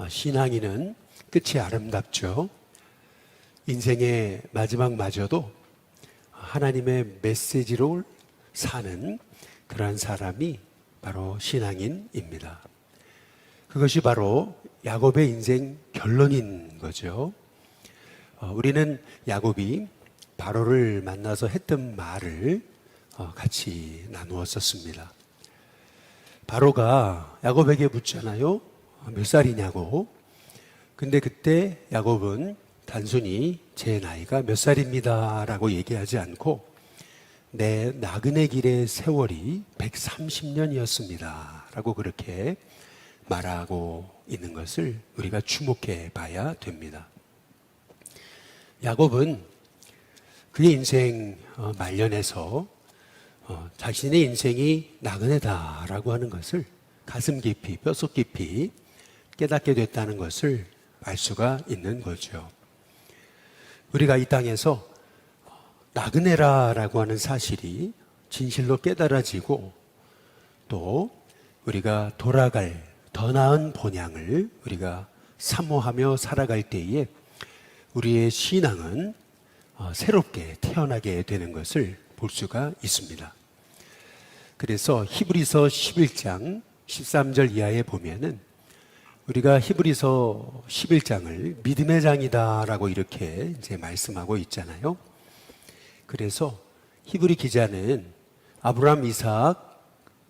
신앙인은 끝이 아름답죠. 인생의 마지막마저도 하나님의 메시지로 사는 그러한 사람이 바로 신앙인입니다. 그것이 바로 야곱의 인생 결론인 거죠. 우리는 야곱이 바로를 만나서 했던 말을 같이 나누었었습니다. 바로가 야곱에게 묻잖아요. 몇 살이냐고. 근데 그때 야곱은 단순히 제 나이가 몇 살입니다 라고 얘기하지 않고 내 나그네 길의 세월이 130년이었습니다 라고 그렇게 말하고 있는 것을 우리가 주목해 봐야 됩니다. 야곱은 그의 인생 말년에서 자신의 인생이 나그네다라고 하는 것을 가슴 깊이, 뼛속 깊이 깨닫게 됐다는 것을 알 수가 있는 거죠. 우리가 이 땅에서 나그네라고 하는 사실이 진실로 깨달아지고 또 우리가 돌아갈 더 나은 본향을 우리가 사모하며 살아갈 때에 우리의 신앙은 새롭게 태어나게 되는 것을 볼 수가 있습니다. 그래서 히브리서 11장 13절 이하에 보면은 우리가 히브리서 11장을 믿음의 장이다라고 이렇게 이제 말씀하고 있잖아요. 그래서 히브리 기자는 아브라함, 이삭,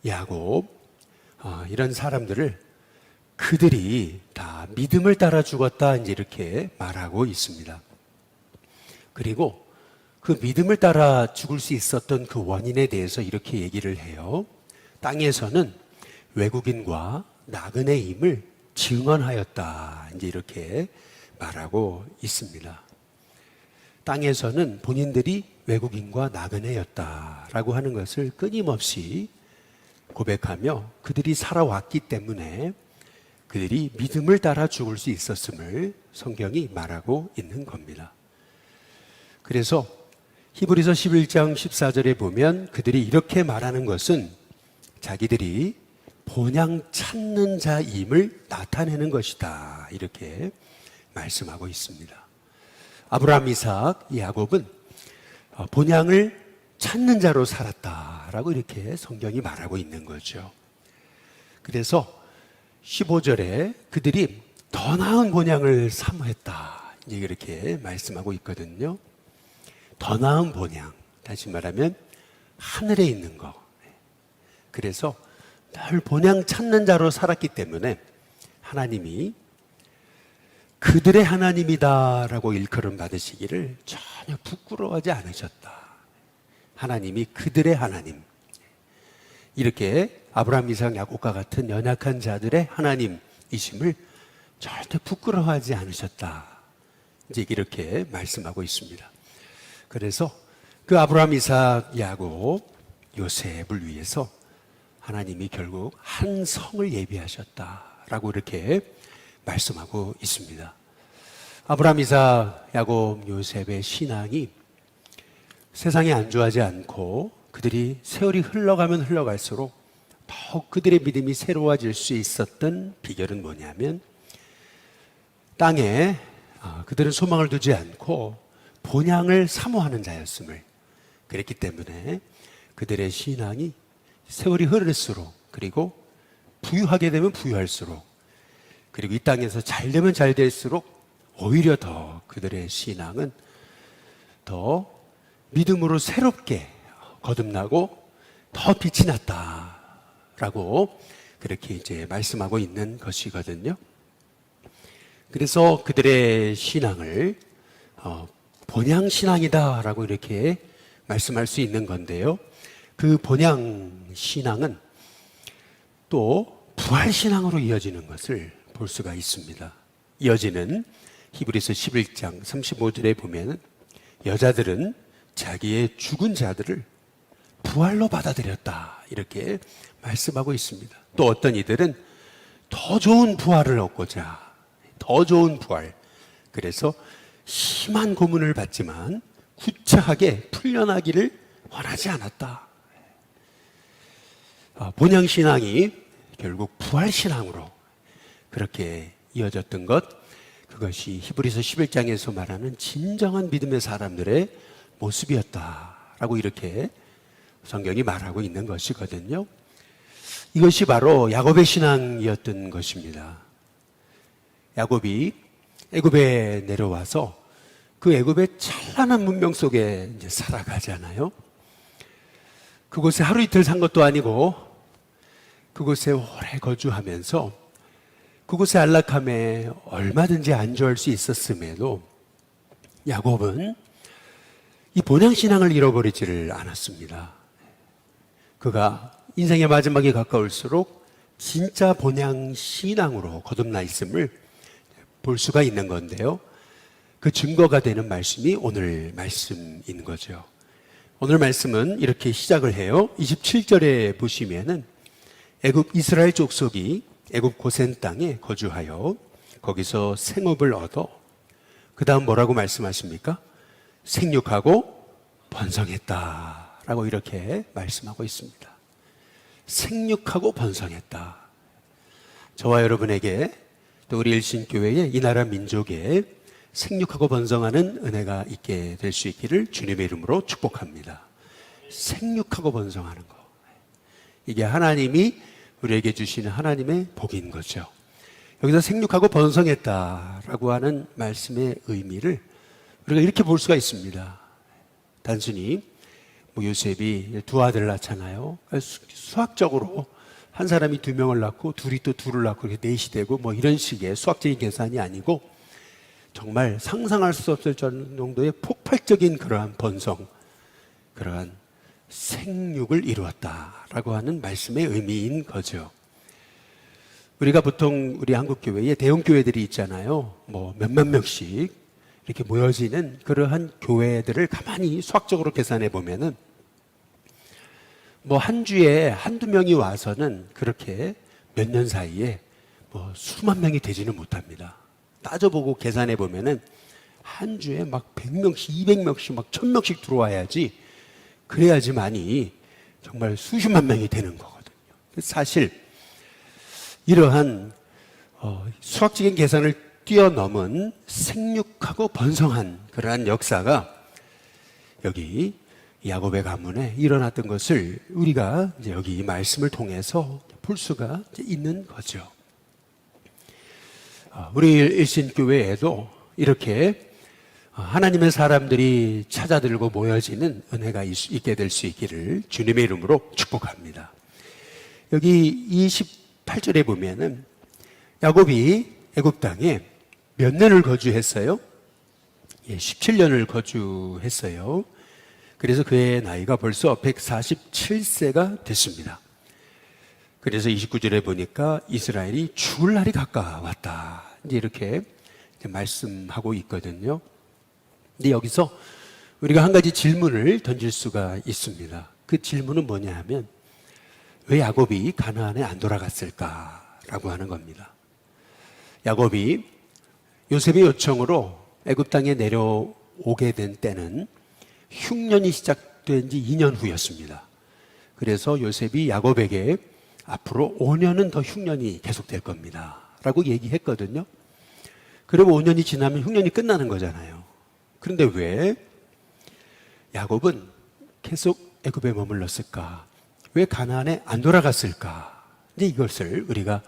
야곱 이런 사람들을 그들이 다 믿음을 따라 죽었다 이제 이렇게 말하고 있습니다. 그리고 그 믿음을 따라 죽을 수 있었던 그 원인에 대해서 이렇게 얘기를 해요. 땅에서는 외국인과 나그네임을 증언하였다 이제 이렇게 말하고 있습니다. 땅에서는 본인들이 외국인과 나그네였다라고 하는 것을 끊임없이 고백하며 그들이 살아왔기 때문에 그들이 믿음을 따라 죽을 수 있었음을 성경이 말하고 있는 겁니다. 그래서 히브리서 11장 14절에 보면 그들이 이렇게 말하는 것은 자기들이 본향 찾는 자임을 나타내는 것이다 이렇게 말씀하고 있습니다. 아브라함, 이삭, 야곱은 본향을 찾는 자로 살았다라고 이렇게 성경이 말하고 있는 거죠. 그래서 15절에 그들이 더 나은 본향을 사모했다 이렇게 말씀하고 있거든요. 더 나은 본향, 다시 말하면 하늘에 있는 거. 그래서 늘 본향 찾는 자로 살았기 때문에 하나님이 그들의 하나님이다라고 일컬음 받으시기를 전혀 부끄러워하지 않으셨다. 하나님이 그들의 하나님. 이렇게 아브라함, 이삭, 야곱과 같은 연약한 자들의 하나님이심을 절대 부끄러워하지 않으셨다. 이제 이렇게 말씀하고 있습니다. 그래서 그 아브라함, 이삭, 야곱, 요셉을 위해서 하나님이 결국 한 성을 예비하셨다라고 이렇게 말씀하고 있습니다. 아브라함, 이삭, 야곱, 요셉의 신앙이 세상에 안주하지 않고 그들이 세월이 흘러가면 흘러갈수록 더욱 그들의 믿음이 새로워질 수 있었던 비결은 뭐냐면 땅에 그들은 소망을 두지 않고 본향을 사모하는 자였음을, 그랬기 때문에 그들의 신앙이 세월이 흐를수록 그리고 부유하게 되면 부유할수록 그리고 이 땅에서 잘 되면 잘 될수록 오히려 더 그들의 신앙은 더 믿음으로 새롭게 거듭나고 더 빛이 났다라고 그렇게 이제 말씀하고 있는 것이거든요. 그래서 그들의 신앙을 본향 신앙이다라고 이렇게 말씀할 수 있는 건데요. 그 본향 신앙은 또 부활 신앙으로 이어지는 것을 볼 수가 있습니다. 이어지는 히브리서 11장 35절에 보면 여자들은 자기의 죽은 자들을 부활로 받아들였다 이렇게 말씀하고 있습니다. 또 어떤 이들은 더 좋은 부활을 얻고자 더 좋은 부활, 그래서 심한 고문을 받지만 구차하게 풀려나기를 원하지 않았다. 본향신앙이 결국 부활신앙으로 그렇게 이어졌던 것, 그것이 히브리서 11장에서 말하는 진정한 믿음의 사람들의 모습이었다라고 이렇게 성경이 말하고 있는 것이거든요. 이것이 바로 야곱의 신앙이었던 것입니다. 야곱이 애굽에 내려와서 그 애굽의 찬란한 문명 속에 이제 살아가잖아요. 그곳에 하루 이틀 산 것도 아니고 그곳에 오래 거주하면서 그곳의 안락함에 얼마든지 안주할 수 있었음에도 야곱은 이 본향신앙을 잃어버리지를 않았습니다. 그가 인생의 마지막에 가까울수록 진짜 본향신앙으로 거듭나 있음을 볼 수가 있는 건데요. 그 증거가 되는 말씀이 오늘 말씀인 거죠. 오늘 말씀은 이렇게 시작을 해요. 27절에 보시면은 애굽 이스라엘 족속이 애굽 고센 땅에 거주하여 거기서 생업을 얻어 그 다음 뭐라고 말씀하십니까? 생육하고 번성했다라고 이렇게 말씀하고 있습니다. 생육하고 번성했다. 저와 여러분에게 또 우리 일신교회의 이 나라 민족에 생육하고 번성하는 은혜가 있게 될 수 있기를 주님의 이름으로 축복합니다. 생육하고 번성하는 거, 이게 하나님이 우리에게 주시는 하나님의 복인 거죠. 여기서 생육하고 번성했다라고 하는 말씀의 의미를 우리가 이렇게 볼 수가 있습니다. 단순히 요셉이 두 아들을 낳잖아요. 수학적으로 한 사람이 두 명을 낳고 둘이 또 둘을 낳고 이렇게 넷이 되고 이런 식의 수학적인 계산이 아니고 정말 상상할 수 없을 정도의 폭발적인 그러한 번성, 그러한 생육을 이루었다라고 하는 말씀의 의미인 거죠. 우리가 보통 우리 한국교회에 대형교회들이 있잖아요. 몇만 명씩 이렇게 모여지는 그러한 교회들을 가만히 수학적으로 계산해 보면은 한 주에 한두 명이 와서는 그렇게 몇 년 사이에 수만 명이 되지는 못합니다. 따져보고 계산해 보면은 한 주에 100명씩, 200명씩, 1000명씩 들어와야지, 그래야지만이 정말 수십만 명이 되는 거거든요. 사실 이러한 수학적인 계산을 뛰어넘은 생육하고 번성한 그러한 역사가 여기 야곱의 가문에 일어났던 것을 우리가 이제 여기 이 말씀을 통해서 볼 수가 있는 거죠. 우리 일신교회에도 이렇게 하나님의 사람들이 찾아들고 모여지는 은혜가 있게 될 수 있기를 주님의 이름으로 축복합니다. 여기 28절에 보면은 야곱이 애굽 땅에 몇 년을 거주했어요? 17년을 거주했어요. 그래서 그의 나이가 벌써 147세가 됐습니다. 그래서 29절에 보니까 이스라엘이 죽을 날이 가까웠다, 이제 이렇게 말씀하고 있거든요. 근데 여기서 우리가 한 가지 질문을 던질 수가 있습니다. 그 질문은 뭐냐 하면, 왜 야곱이 가나안에 안 돌아갔을까라고 하는 겁니다. 야곱이 요셉의 요청으로 애굽 땅에 내려오게 된 때는 흉년이 시작된 지 2년 후였습니다. 그래서 요셉이 야곱에게 앞으로 5년은 더 흉년이 계속될 겁니다 라고 얘기했거든요. 그럼 5년이 지나면 흉년이 끝나는 거잖아요. 그런데 왜 야곱은 계속 애굽에 머물렀을까? 왜 가나안에 안 돌아갔을까? 이제 이것을 우리가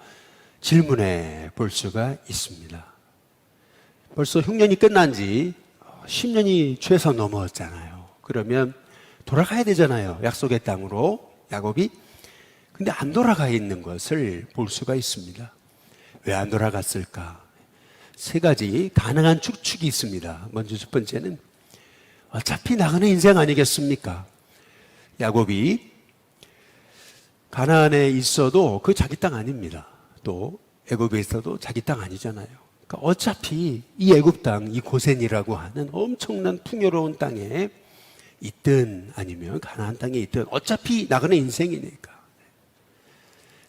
질문해 볼 수가 있습니다. 벌써 흉년이 끝난 지 10년이 최소 넘었잖아요. 그러면 돌아가야 되잖아요. 약속의 땅으로 야곱이. 근데 안 돌아가 있는 것을 볼 수가 있습니다. 왜 안 돌아갔을까? 세 가지 가능한 추측이 있습니다. 먼저 첫 번째는 어차피 나가는 인생 아니겠습니까? 야곱이 가나안에 있어도 그 자기 땅 아닙니다. 또 애굽에 있어도 자기 땅 아니잖아요. 그러니까 어차피 이 애굽 땅, 이 고센이라고 하는 엄청난 풍요로운 땅에 있든 아니면 가나안 땅에 있든 어차피 나가는 인생이니까.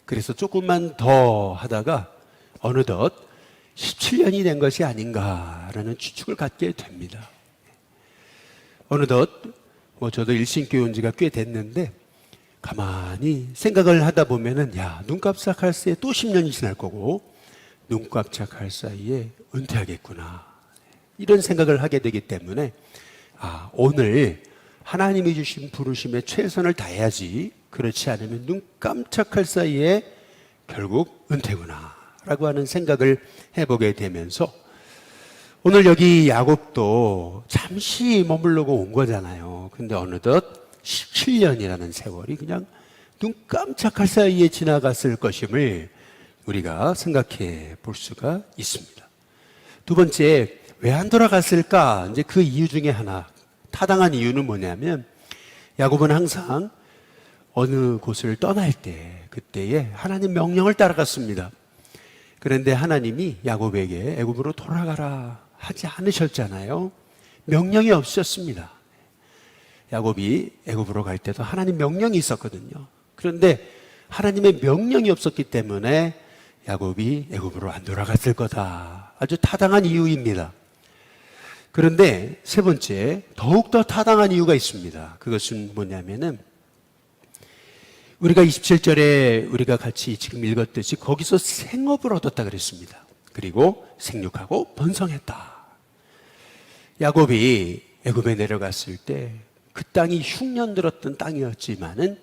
그래서 조금만 더 하다가 어느덧 17년이 된 것이 아닌가라는 추측을 갖게 됩니다. 어느덧 저도 일신교회 온 지가 꽤 됐는데 가만히 생각을 하다 보면은 눈 깜짝할 새에 또 10년이 지날 거고 눈 깜짝할 사이에 은퇴하겠구나. 이런 생각을 하게 되기 때문에 오늘 하나님이 주신 부르심에 최선을 다해야지, 그렇지 않으면 눈 깜짝할 사이에 결국 은퇴구나 라고 하는 생각을 해보게 되면서 오늘 여기 야곱도 잠시 머물러고 온 거잖아요. 근데 어느덧 17년이라는 세월이 그냥 눈 깜짝할 사이에 지나갔을 것임을 우리가 생각해 볼 수가 있습니다. 두 번째, 왜 안 돌아갔을까? 이제 그 이유 중에 하나, 타당한 이유는 뭐냐면 야곱은 항상 어느 곳을 떠날 때 그때에 하나님 명령을 따라갔습니다. 그런데 하나님이 야곱에게 애굽으로 돌아가라 하지 않으셨잖아요. 명령이 없으셨습니다. 야곱이 애굽으로 갈 때도 하나님 명령이 있었거든요. 그런데 하나님의 명령이 없었기 때문에 야곱이 애굽으로 안 돌아갔을 거다. 아주 타당한 이유입니다. 그런데 세 번째, 더욱더 타당한 이유가 있습니다. 그것은 뭐냐면은 우리가 27절에 우리가 같이 지금 읽었듯이 거기서 생업을 얻었다 그랬습니다. 그리고 생육하고 번성했다. 야곱이 애굽에 내려갔을 때 그 땅이 흉년 들었던 땅이었지만은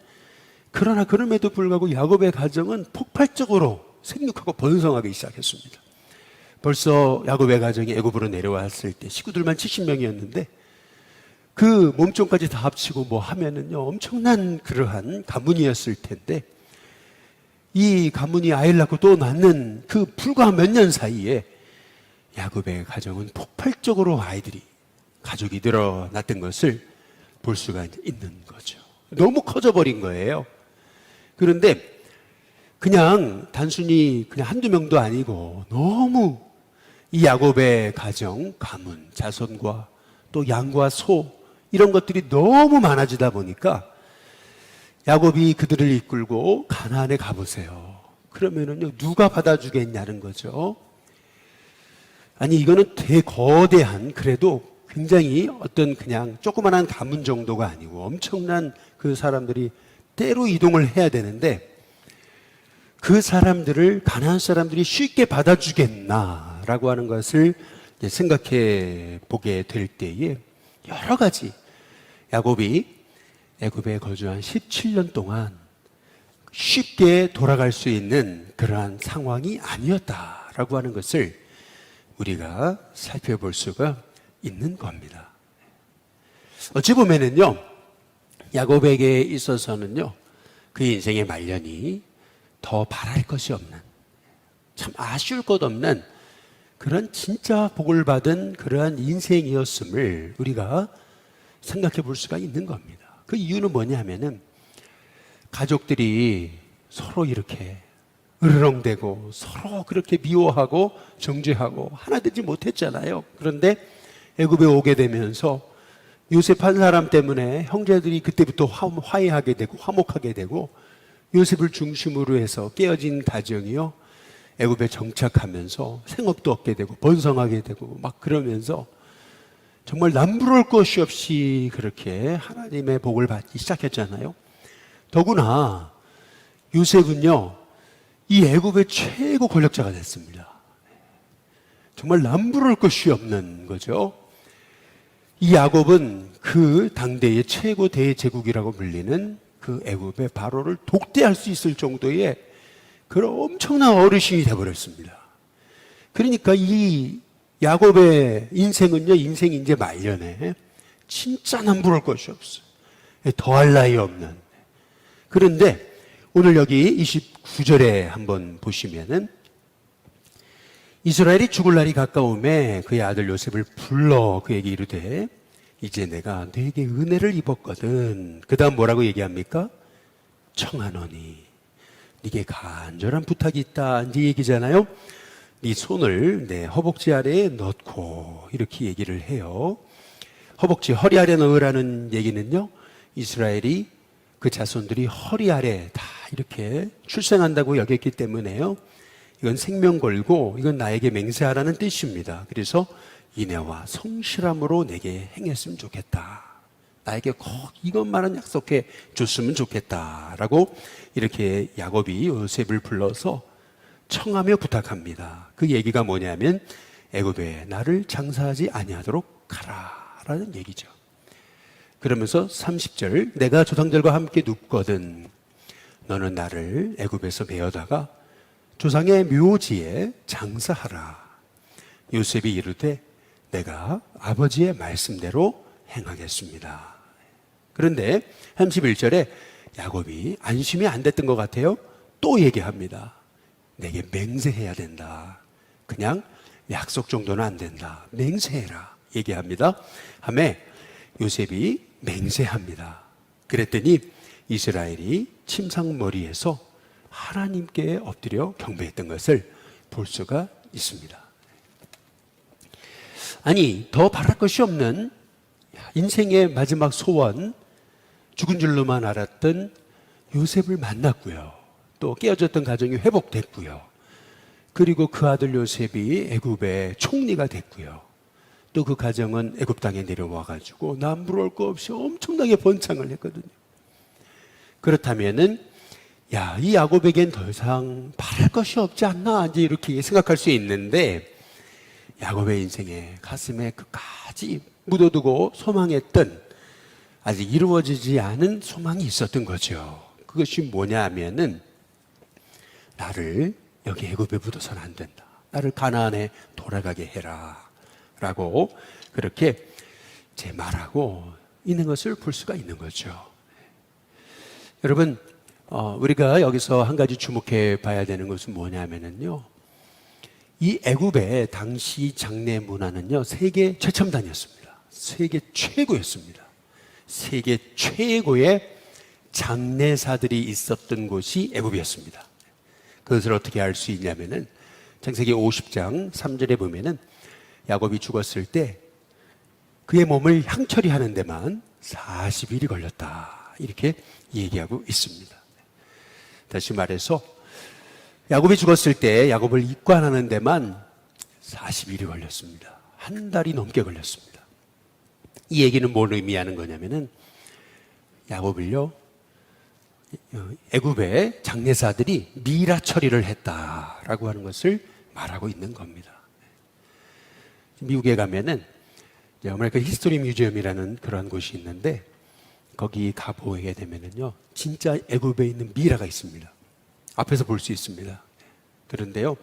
그러나 그럼에도 불구하고 야곱의 가정은 폭발적으로 생육하고 번성하기 시작했습니다. 벌써 야곱의 가정이 애굽으로 내려왔을 때 식구들만 70명이었는데 그 몸종까지 다 합치고 뭐 하면은요 엄청난 그러한 가문이었을 텐데 이 가문이 아이를 낳고 또 낳는 그 불과 몇 년 사이에 야곱의 가정은 폭발적으로 가족이 늘어났던 것을 볼 수가 있는 거죠. 너무 커져버린 거예요. 그런데 그냥 단순히 그냥 한두 명도 아니고 너무 이 야곱의 가정, 가문, 자손과 또 양과 소 이런 것들이 너무 많아지다 보니까 야곱이 그들을 이끌고 가나안에 가보세요. 그러면은요 누가 받아주겠냐는 거죠. 아니 이거는 대거대한 그래도 굉장히 어떤 그냥 조그만한 가문 정도가 아니고 엄청난 그 사람들이 때로 이동을 해야 되는데 그 사람들을 가나안 사람들이 쉽게 받아주겠나라고 하는 것을 생각해 보게 될 때에 여러 가지 야곱이 애굽에 거주한 17년 동안 쉽게 돌아갈 수 있는 그러한 상황이 아니었다라고 하는 것을 우리가 살펴볼 수가 있는 겁니다. 어찌 보면은요, 야곱에게 있어서는요, 그 인생의 말년이 더 바랄 것이 없는, 참 아쉬울 것 없는 그런 진짜 복을 받은 그러한 인생이었음을 우리가 생각해 볼 수가 있는 겁니다. 그 이유는 뭐냐면은 가족들이 서로 이렇게 으르렁대고 서로 그렇게 미워하고 정죄하고 하나 되지 못했잖아요. 그런데 애굽에 오게 되면서 요셉 한 사람 때문에 형제들이 그때부터 화해하게 되고 화목하게 되고 요셉을 중심으로 해서 깨어진 가정이요 애굽에 정착하면서 생업도 얻게 되고 번성하게 되고 막 그러면서 정말 남부러울 것이 없이 그렇게 하나님의 복을 받기 시작했잖아요. 더구나 요셉은요 이 애굽의 최고 권력자가 됐습니다. 정말 남부러울 것이 없는 거죠. 이 야곱은 그 당대의 최고 대제국이라고 불리는 그 애굽의 바로를 독대할 수 있을 정도의 그런 엄청난 어르신이 되어버렸습니다. 그러니까 이 야곱의 인생은요, 인생이 이제 말년에 진짜 남부러울 것이 없어요. 더할 나위 없는. 그런데 오늘 여기 29절에 한번 보시면은 이스라엘이 죽을 날이 가까움에 그의 아들 요셉을 불러 그에게 이르되 이제 내가 너에게 은혜를 입었거든. 그 다음 뭐라고 얘기합니까? 청하노니 네게 간절한 부탁이 있다. 네 얘기잖아요. 네 손을 내 허벅지 아래에 넣고 이렇게 얘기를 해요. 허벅지 허리 아래 넣으라는 얘기는요 이스라엘이 그 자손들이 허리 아래 다 이렇게 출생한다고 여겼기 때문에요 이건 생명 걸고 이건 나에게 맹세하라는 뜻입니다. 그래서 인애와 성실함으로 내게 행했으면 좋겠다. 나에게 꼭 이것만은 약속해 줬으면 좋겠다라고 이렇게 야곱이 요셉을 불러서 청하며 부탁합니다. 그 얘기가 뭐냐면 애굽에 나를 장사하지 아니하도록 하라라는 얘기죠. 그러면서 30절 내가 조상들과 함께 눕거든 너는 나를 애굽에서 메어다가 조상의 묘지에 장사하라. 요셉이 이르되 내가 아버지의 말씀대로 행하겠습니다. 그런데 31절에 야곱이 안심이 안 됐던 것 같아요. 또 얘기합니다. 내게 맹세해야 된다. 그냥 약속 정도는 안 된다. 맹세해라 얘기합니다. 하매 요셉이 맹세합니다. 그랬더니 이스라엘이 침상머리에서 하나님께 엎드려 경배했던 것을 볼 수가 있습니다. 아니, 더 바랄 것이 없는 인생의 마지막 소원, 죽은 줄로만 알았던 요셉을 만났고요. 또 깨어졌던 가정이 회복됐고요. 그리고 그 아들 요셉이 애굽의 총리가 됐고요. 또 그 가정은 애굽 땅에 내려와 가지고 남부러울 거 없이 엄청나게 번창을 했거든요. 그렇다면은 이 야곱에겐 더 이상 바랄 것이 없지 않나 이제 이렇게 생각할 수 있는데 야곱의 인생에 가슴에 끝까지 묻어두고 소망했던 아직 이루어지지 않은 소망이 있었던 거죠. 그것이 뭐냐 하면은 나를 여기 애굽에 묻어서는 안 된다. 나를 가나안에 돌아가게 해라. 라고 그렇게 제 말하고 있는 것을 볼 수가 있는 거죠. 여러분, 우리가 여기서 한 가지 주목해 봐야 되는 것은 뭐냐면요. 이 애굽의 당시 장례 문화는요, 세계 최첨단이었습니다. 세계 최고였습니다. 세계 최고의 장례사들이 있었던 곳이 애굽이었습니다. 그것을 어떻게 알 수 있냐면은 창세기 50장 3절에 보면은 야곱이 죽었을 때 그의 몸을 향처리하는 데만 40일이 걸렸다. 이렇게 얘기하고 있습니다. 다시 말해서 야곱이 죽었을 때 야곱을 입관하는 데만 40일이 걸렸습니다. 한 달이 넘게 걸렸습니다. 이 얘기는 뭘 의미하는 거냐면은 야곱을요, 애굽의 장례사들이 미라 처리를 했다라고 하는 것을 말하고 있는 겁니다. 미국에 가면은 아메리칸 히스토리 뮤지엄이라는 그런 곳이 있는데 거기 가보게 되면은요, 진짜 애굽에 있는 미라가 있습니다. 앞에서 볼 수 있습니다. 그런데요,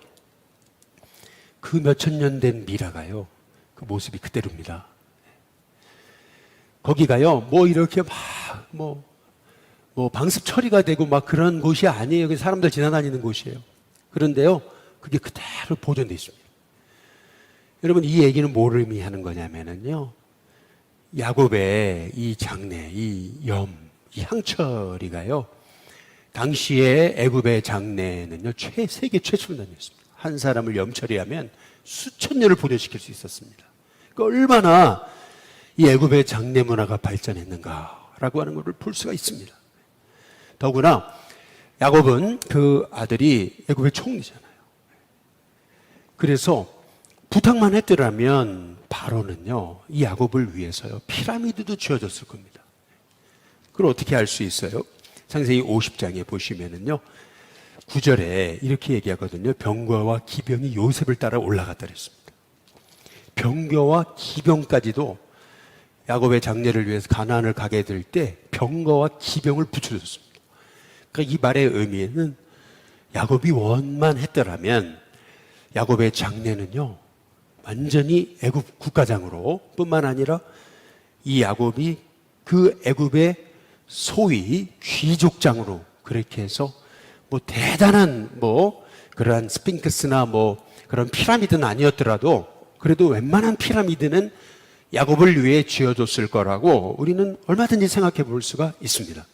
그 몇천 년 된 미라가요, 그 모습이 그대로입니다. 거기가요, 이렇게 방습 처리가 되고 그런 곳이 아니에요. 그냥 사람들 지나다니는 곳이에요. 그런데요, 그게 그대로 보존되어 있습니다. 여러분, 이 얘기는 뭘 의미하는 거냐면요, 야곱의 이 장례, 이 향처리가요, 당시에 애굽의 장례는요, 세계 최첨단이었습니다. 한 사람을 염처리하면 수천 년을 보존시킬 수 있었습니다. 그러니까 얼마나 이 애굽의 장례 문화가 발전했는가라고 하는 것을 볼 수가 있습니다. 더구나 야곱은 그 아들이 애굽의 총리잖아요. 그래서 부탁만 했더라면 바로는요, 이 야곱을 위해서요, 피라미드도 지어줬을 겁니다. 그걸 어떻게 알 수 있어요? 창세기 50장에 보시면은요, 9절에 이렇게 얘기하거든요. 병거와 기병이 요셉을 따라 올라갔다 그랬습니다. 병거와 기병까지도 야곱의 장례를 위해서 가나안을 가게 될 때 병거와 기병을 붙여줬습니다. 그러니까 이 말의 의미는 야곱이 원만 했더라면 야곱의 장례는요, 완전히 애굽 국가장으로 뿐만 아니라 이 야곱이 그 애굽의 소위 귀족장으로 그렇게 해서 대단한 그러한 스핑크스나 그런 피라미드는 아니었더라도 그래도 웬만한 피라미드는 야곱을 위해 지어줬을 거라고 우리는 얼마든지 생각해 볼 수가 있습니다.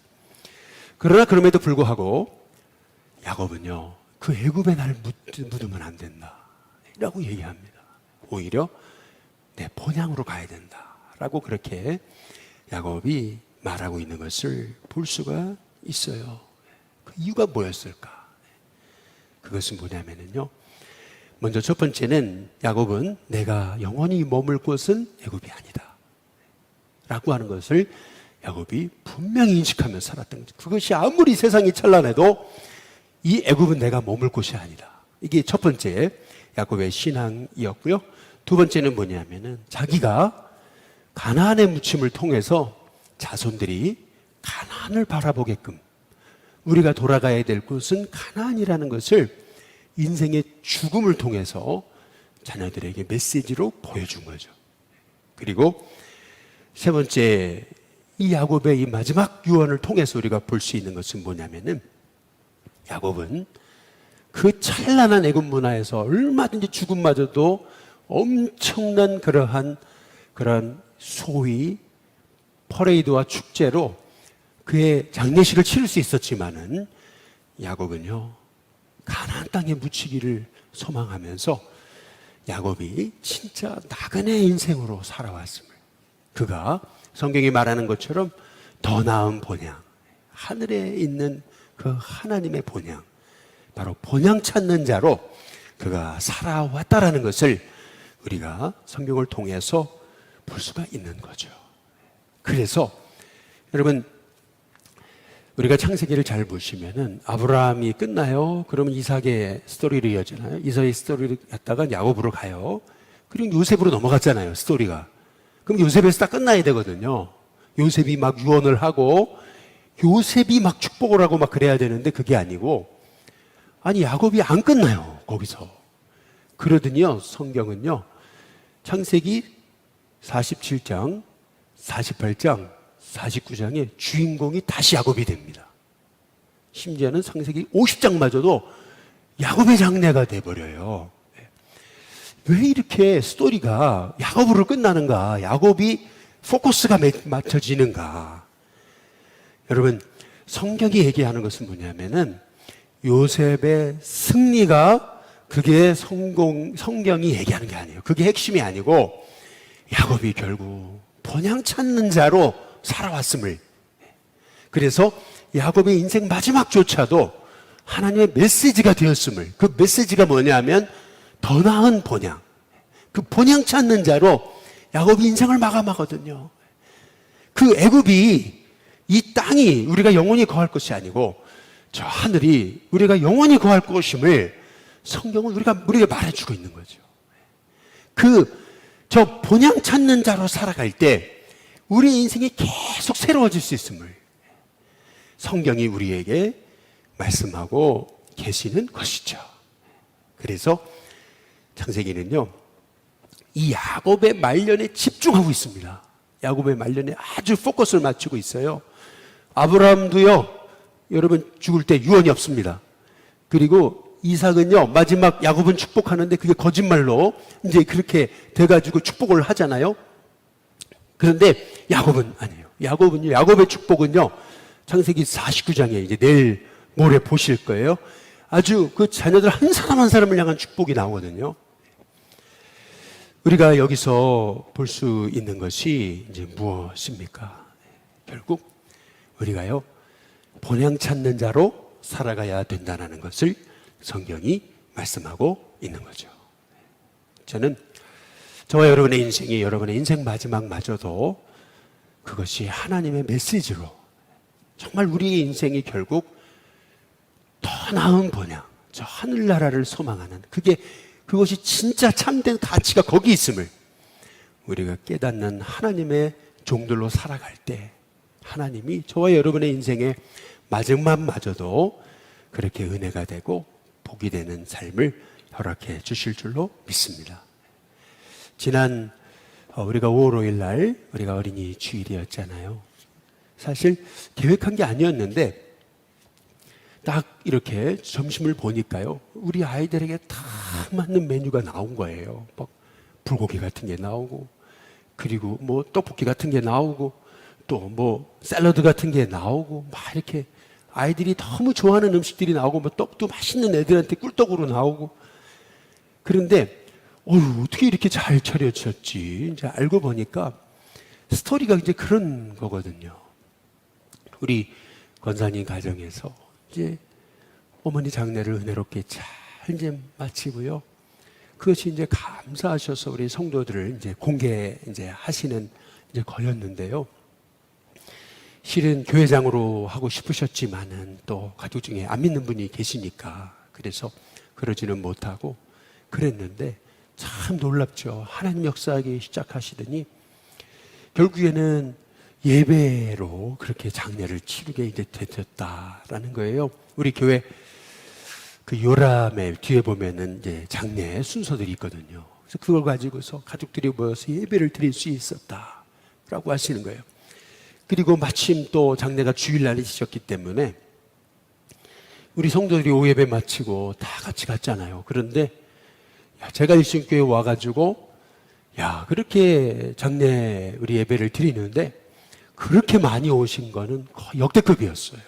그러나 그럼에도 불구하고 야곱은요, 그 애굽에 날 묻으면 안 된다 라고 얘기합니다. 오히려 내 본향으로 가야 된다 라고 그렇게 야곱이 말하고 있는 것을 볼 수가 있어요. 그 이유가 뭐였을까? 그것은 뭐냐면요, 먼저 첫 번째는 야곱은 내가 영원히 머물 곳은 애굽이 아니다 라고 하는 것을 야곱이 분명히 인식하며 살았던 거죠. 그것이 아무리 세상이 찬란해도 이 애굽은 내가 머물 곳이 아니다 이게 첫 번째 야곱의 신앙이었고요. 두 번째는 뭐냐면은 자기가 가나안의 묻힘을 통해서 자손들이 가나안을 바라보게끔, 우리가 돌아가야 될 곳은 가나안이라는 것을 인생의 죽음을 통해서 자녀들에게 메시지로 보여준 거죠. 그리고 세 번째, 이 야곱의 이 마지막 유언을 통해서 우리가 볼 수 있는 것은 뭐냐면은, 야곱은 그 찬란한 애굽 문화에서 얼마든지 죽음마저도 엄청난 그러한 소위 퍼레이드와 축제로 그의 장례식을 치를 수 있었지만은, 야곱은요 가나안 땅에 묻히기를 소망하면서 야곱이 진짜 나그네 인생으로 살아왔음을, 그가 성경이 말하는 것처럼 더 나은 본향, 하늘에 있는 그 하나님의 본향, 바로 본향 찾는 자로 그가 살아왔다라는 것을 우리가 성경을 통해서 볼 수가 있는 거죠. 그래서 여러분, 우리가 창세기를 잘 보시면은 아브라함이 끝나요. 그러면 이삭의 스토리를 이어지나요? 이삭의 스토리를 갔다가 야곱으로 가요. 그리고 요셉으로 넘어갔잖아요, 스토리가. 그럼 요셉에서 딱 끝나야 되거든요. 요셉이 막 유언을 하고 요셉이 막 축복을 하고 막 그래야 되는데 그게 아니고, 아니 야곱이 안 끝나요, 거기서. 그러더니요, 성경은요 창세기 47장, 48장, 49장의 주인공이 다시 야곱이 됩니다. 심지어는 창세기 50장마저도 야곱의 장래가 돼버려요. 왜 이렇게 스토리가 야곱으로 끝나는가? 야곱이 포커스가 맞춰지는가? 여러분, 성경이 얘기하는 것은 뭐냐면은 요셉의 승리가 그게 성경이 얘기하는 게 아니에요. 그게 핵심이 아니고 야곱이 결국 본향 찾는 자로 살아왔음을, 그래서 야곱의 인생 마지막조차도 하나님의 메시지가 되었음을, 그 메시지가 뭐냐면 더 나은 본향, 그 본향 찾는 자로 야곱이 인생을 마감하거든요. 그 애굽이, 이 땅이 우리가 영원히 거할 것이 아니고 저 하늘이 우리가 영원히 거할 것임을 성경은 우리가 말해주고 있는 거죠. 저 본향 찾는 자로 살아갈 때 우리 인생이 계속 새로워질 수 있음을 성경이 우리에게 말씀하고 계시는 것이죠. 그래서 창세기는요, 이 야곱의 말년에 집중하고 있습니다. 야곱의 말년에 아주 포커스를 맞추고 있어요. 아브라함도요, 여러분 죽을 때 유언이 없습니다. 그리고 이삭은요, 마지막 야곱은 축복하는데 그게 거짓말로 이제 그렇게 돼가지고 축복을 하잖아요. 그런데 야곱은 아니에요. 야곱의 축복은요, 창세기 49장에 이제 내일 모레 보실 거예요. 아주 그 자녀들 한 사람 한 사람을 향한 축복이 나오거든요. 우리가 여기서 볼 수 있는 것이 이제 무엇입니까? 결국 우리가요, 본향 찾는 자로 살아가야 된다는 것을 성경이 말씀하고 있는 거죠. 저는 저와 여러분의 인생이, 여러분의 인생 마지막마저도 그것이 하나님의 메시지로, 정말 우리의 인생이 결국 더 나은 본향, 저 하늘나라를 소망하는, 그것이 진짜 참된 가치가 거기 있음을 우리가 깨닫는 하나님의 종들로 살아갈 때 하나님이 저와 여러분의 인생의 마지막마저도 그렇게 은혜가 되고 복이 되는 삶을 허락해 주실 줄로 믿습니다. 지난 우리가 5월 5일 날 우리가 어린이 주일이었잖아요. 사실 계획한 게 아니었는데 딱 이렇게 점심을 보니까요, 우리 아이들에게 딱 맞는 메뉴가 나온 거예요. 막 불고기 같은 게 나오고, 그리고 뭐 떡볶이 같은 게 나오고, 또 뭐 샐러드 같은 게 나오고, 막 이렇게 아이들이 너무 좋아하는 음식들이 나오고, 뭐 떡도 맛있는 애들한테 꿀떡으로 나오고. 그런데 어떻게 이렇게 잘 차려졌지? 이제 알고 보니까 스토리가 이제 그런 거거든요. 우리 권사님 가정에서 이제 어머니 장례를 은혜롭게 잘 이제 마치고요. 그것이 이제 감사하셔서 우리 성도들을 이제 공개 이제 하시는 이제 거였는데요. 실은 교회장으로 하고 싶으셨지만은 또 가족 중에 안 믿는 분이 계시니까, 그래서 그러지는 못하고 그랬는데 참 놀랍죠. 하나님 역사하기 시작하시더니 결국에는 예배로 그렇게 장례를 치르게 이제 되셨다라는 거예요. 우리 교회 그 요람의 뒤에 보면은 이제 장례 순서들이 있거든요. 그래서 그걸 가지고서 가족들이 모여서 예배를 드릴 수 있었다라고 하시는 거예요. 그리고 마침 또 장례가 주일날에 있었기 때문에 우리 성도들이 오예배 마치고 다 같이 갔잖아요. 그런데 제가 일신교회에 와가지고 그렇게 장례 우리 예배를 드리는데 그렇게 많이 오신 거는 거의 역대급이었어요.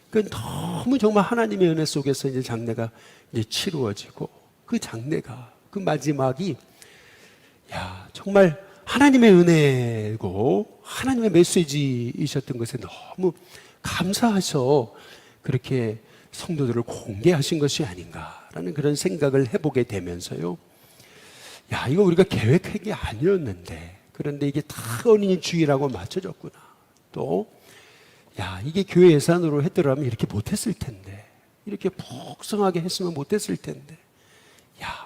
그러니까 너무 정말 하나님의 은혜 속에서 이제 장례가 이제 치루어지고 그 장례가 그 마지막이 정말 하나님의 은혜고 하나님의 메시지이셨던 것에 너무 감사해서 그렇게 성도들을 공개하신 것이 아닌가라는 그런 생각을 해보게 되면서요. 이거 우리가 계획한 게 아니었는데 그런데 이게 다 어린이 주일하고 맞춰졌구나. 또 이게 교회 예산으로 했더라면 이렇게 못했을 텐데 이렇게 풍성하게 했으면 못했을 텐데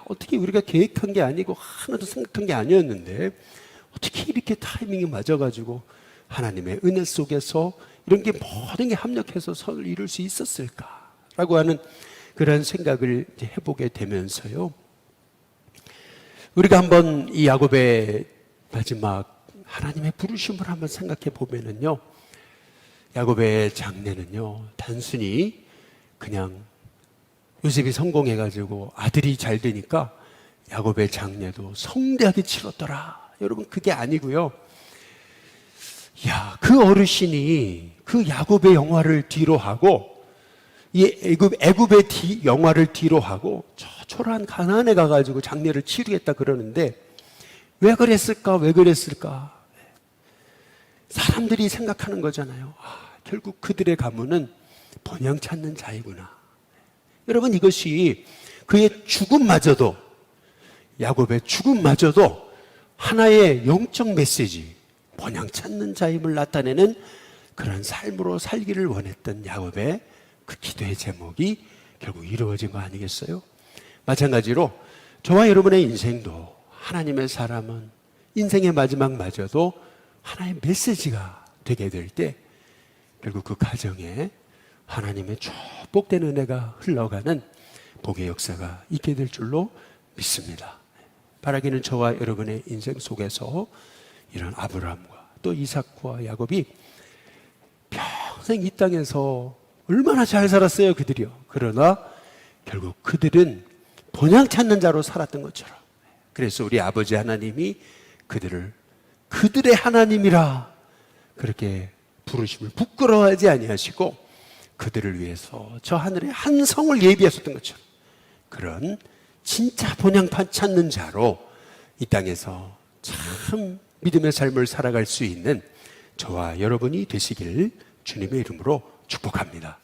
어떻게 우리가 계획한 게 아니고 하나도 생각한 게 아니었는데 어떻게 이렇게 타이밍이 맞아가지고 하나님의 은혜 속에서 이런 게 모든 게 합력해서 선을 이룰 수 있었을까라고 하는 그런 생각을 이제 해보게 되면서요. 우리가 한번 이 야곱의 마지막 하나님의 부르심을 한번 생각해 보면은요. 야곱의 장례는요. 단순히 그냥 요셉이 성공해가지고 아들이 잘 되니까 야곱의 장례도 성대하게 치렀더라. 여러분 그게 아니고요. 그 어르신이 그 야곱의 영화를 뒤로 하고 이 애굽의 영화를 뒤로 하고 저 초라한 가나안에 가가지고 장례를 치르겠다 그러는데 왜 그랬을까? 사람들이 생각하는 거잖아요. 결국 그들의 가문은 번영 찾는 자이구나. 여러분 이것이 그의 죽음마저도 야곱의 죽음마저도 하나의 영적 메시지 번영 찾는 자임을 나타내는 그런 삶으로 살기를 원했던 야곱의 그 기도의 제목이 결국 이루어진 거 아니겠어요? 마찬가지로 저와 여러분의 인생도 하나님의 사람은 인생의 마지막마저도 하나의 메시지가 되게 될 때 결국 그 가정에 하나님의 축복된 은혜가 흘러가는 복의 역사가 있게 될 줄로 믿습니다. 바라기는 저와 여러분의 인생 속에서 이런 아브라함과 또 이삭과 야곱이 평생 이 땅에서 얼마나 잘 살았어요 그들이요. 그러나 결국 그들은 본향 찾는 자로 살았던 것처럼 그래서 우리 아버지 하나님이 그들을 그들의 하나님이라 그렇게 부르심을 부끄러워하지 아니하시고 그들을 위해서 저 하늘의 한 성을 예비하셨던 것처럼 그런 진짜 본향판 찾는 자로 이 땅에서 참 믿음의 삶을 살아갈 수 있는 저와 여러분이 되시길 주님의 이름으로 축복합니다.